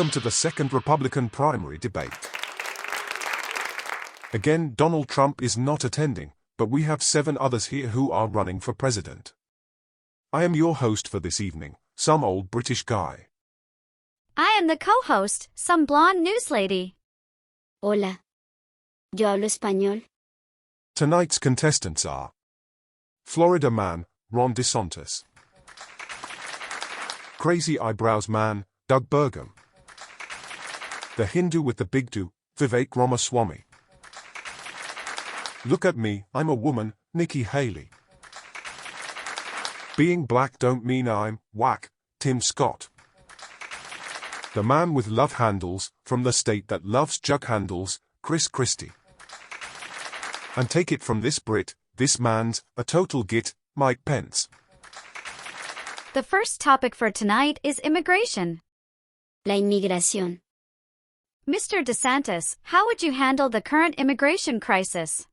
Welcome to the second Republican primary debate. Again, Donald Trump is not attending, but we have 7 others here who are running for president. I am your host for this evening, some old British guy. I am the co-host, some blonde news lady. Hola. Yo hablo español. Tonight's contestants are Florida man, Ron DeSantis. Crazy eyebrows man, Doug Burgum. The Hindu with the big do, Vivek Ramaswamy. Look at me, I'm a woman, Nikki Haley. Being black don't mean I'm whack, Tim Scott. The man with love handles, from the state that loves jug handles, Christie. And take it from this Brit, this man's a total git, Mike Pence. The first topic for tonight is immigration. La inmigración. Mr. DeSantis, how would you handle the current immigration crisis?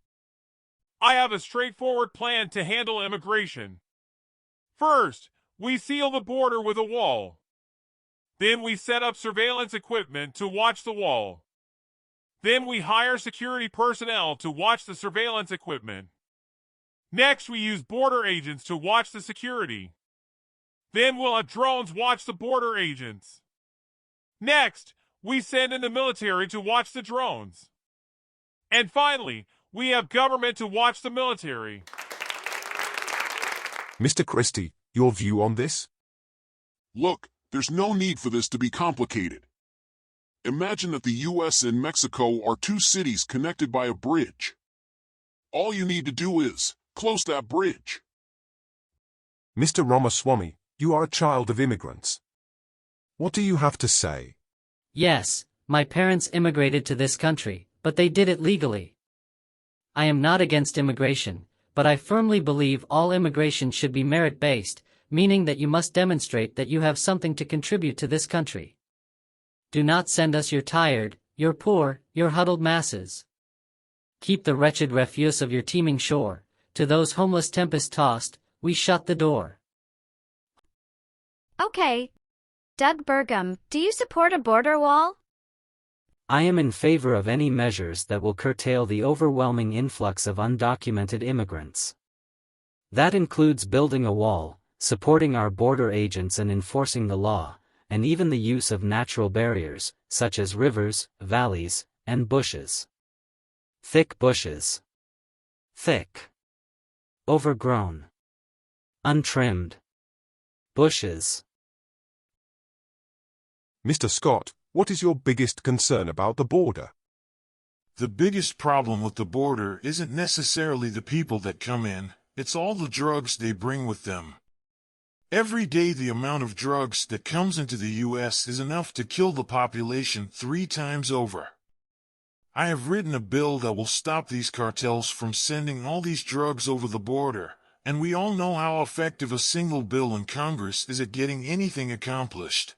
I have a straightforward plan to handle immigration. First, we seal the border with a wall. Then we set up surveillance equipment to watch the wall. Then we hire security personnel to watch the surveillance equipment. Next, we use border agents to watch the security. Then we'll have drones watch the border agents. Next, we send in the military to watch the drones. And finally, we have government to watch the military. Mr. Christie, your view on this? Look, there's no need for this to be complicated. Imagine that the U.S. and Mexico are 2 cities connected by a bridge. All you need to do is close that bridge. Mr. Ramaswamy, you are a child of immigrants. What do you have to say? Yes, my parents immigrated to this country, but they did it legally. I am not against immigration, but I firmly believe all immigration should be merit-based, meaning that you must demonstrate that you have something to contribute to this country. Do not send us your tired, your poor, your huddled masses. Keep the wretched refuse of your teeming shore. To those homeless tempest-tossed, we shut the door. Okay. Doug Burgum, do you support a border wall? I am in favor of any measures that will curtail the overwhelming influx of undocumented immigrants. That includes building a wall, supporting our border agents and enforcing the law, and even the use of natural barriers, such as rivers, valleys, and bushes. Thick bushes. Thick. Overgrown. Untrimmed. Bushes. Mr. Scott, what is your biggest concern about the border? The biggest problem with the border isn't necessarily the people that come in, it's all the drugs they bring with them. Every day the amount of drugs that comes into the U.S. is enough to kill the population 3 times over. I have written a bill that will stop these cartels from sending all these drugs over the border, and we all know how effective a single bill in Congress is at getting anything accomplished.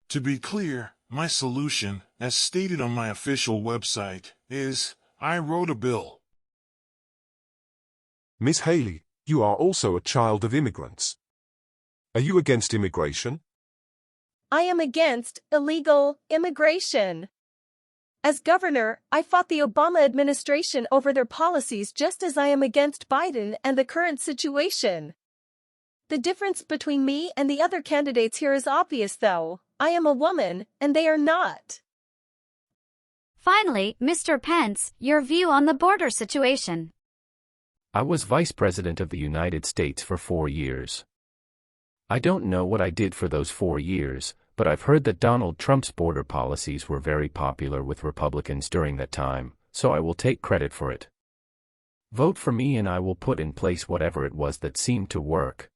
To be clear, my solution, as stated on my official website, is, I wrote a bill. Ms. Haley, you are also a child of immigrants. Are you against immigration? I am against illegal immigration. As governor, I fought the Obama administration over their policies just as I am against Biden and the current situation. The difference between me and the other candidates here is obvious though. I am a woman, and they are not. Finally, Mr. Pence, your view on the border situation. I was Vice President of the United States for 4 years. I don't know what I did for those 4 years, but I've heard that Donald Trump's border policies were very popular with Republicans during that time, so I will take credit for it. Vote for me and I will put in place whatever it was that seemed to work.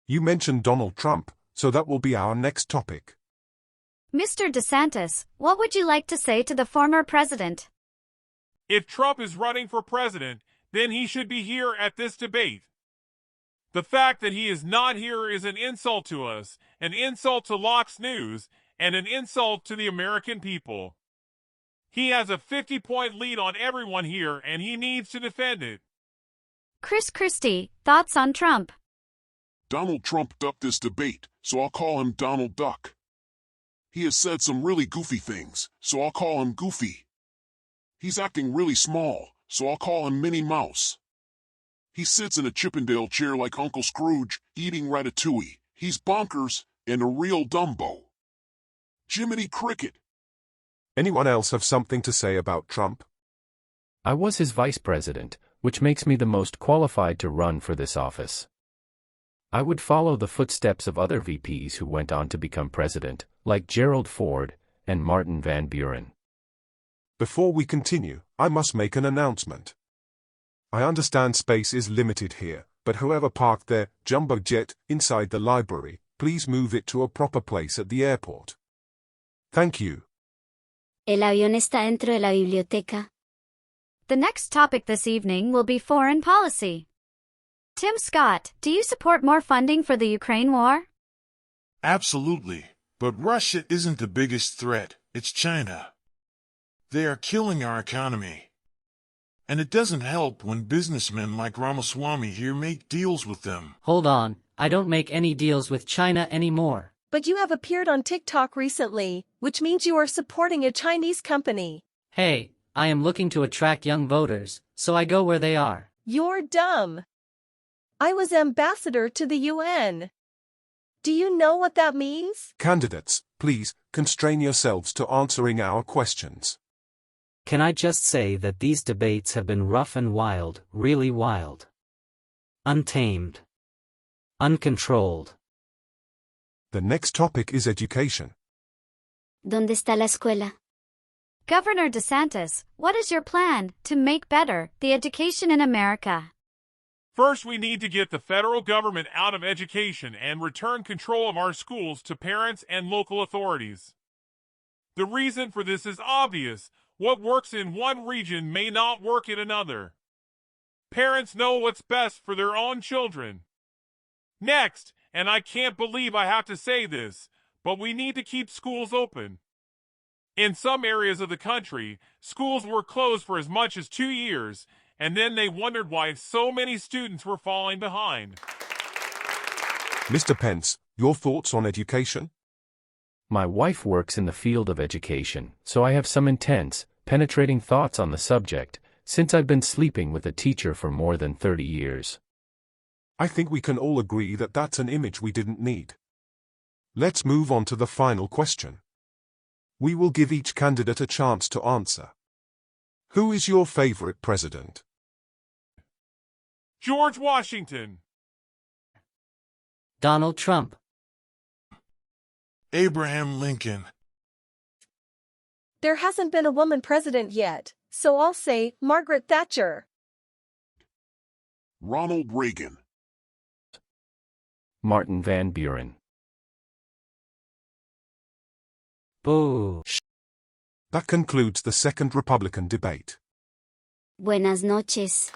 You mentioned Donald Trump, so that will be our next topic. Mr. DeSantis, what would you like to say to the former president? If Trump is running for president, then he should be here at this debate. The fact that he is not here is an insult to us, an insult to Lox News, and an insult to the American people. He has a 50-point lead on everyone here, and he needs to defend it. Christie, thoughts on Trump? Donald Trump ducked this debate, so I'll call him Donald Duck. He has said some really goofy things, so I'll call him Goofy. He's acting really small, so I'll call him Minnie Mouse. He sits in a Chippendale chair like Uncle Scrooge, eating ratatouille. He's bonkers and a real Dumbo. Jiminy Cricket. Anyone else have something to say about Trump? I was his vice president, which makes me the most qualified to run for this office. I would follow the footsteps of other VPs who went on to become president, like Gerald Ford and Martin Van Buren. Before we continue, I must make an announcement. I understand space is limited here, but whoever parked their jumbo jet inside the library, please move it to a proper place at the airport. Thank you. El avión está dentro de la biblioteca. The next topic this evening will be foreign policy. Tim Scott, do you support more funding for the Ukraine war? Absolutely. But Russia isn't the biggest threat, it's China. They are killing our economy. And it doesn't help when businessmen like Ramaswamy here make deals with them. Hold on, I don't make any deals with China anymore. But you have appeared on TikTok recently, which means you are supporting a Chinese company. Hey, I am looking to attract young voters, so I go where they are. You're dumb. I was ambassador to the UN. Do you know what that means? Candidates, please, constrain yourselves to answering our questions. Can I just say that these debates have been rough and wild, really wild. Untamed. Uncontrolled. The next topic is education. ¿Dónde está la escuela? Governor DeSantis, what is your plan to make better the education in America? First, we need to get the federal government out of education and return control of our schools to parents and local authorities. The reason for this is obvious. What works in one region may not work in another. Parents know what's best for their own children. Next, and I can't believe I have to say this, but we need to keep schools open. In some areas of the country, schools were closed for as much as 2 years, and then they wondered why so many students were falling behind. Mr. Pence, your thoughts on education? My wife works in the field of education, so I have some intense, penetrating thoughts on the subject, since I've been sleeping with a teacher for more than 30 years. I think we can all agree that that's an image we didn't need. Let's move on to the final question. We will give each candidate a chance to answer. Who is your favorite president? George Washington. Donald Trump. Abraham Lincoln. There hasn't been a woman president yet, so I'll say Margaret Thatcher. Ronald Reagan. Martin Van Buren. Boo. That concludes the second Republican debate. Buenas noches.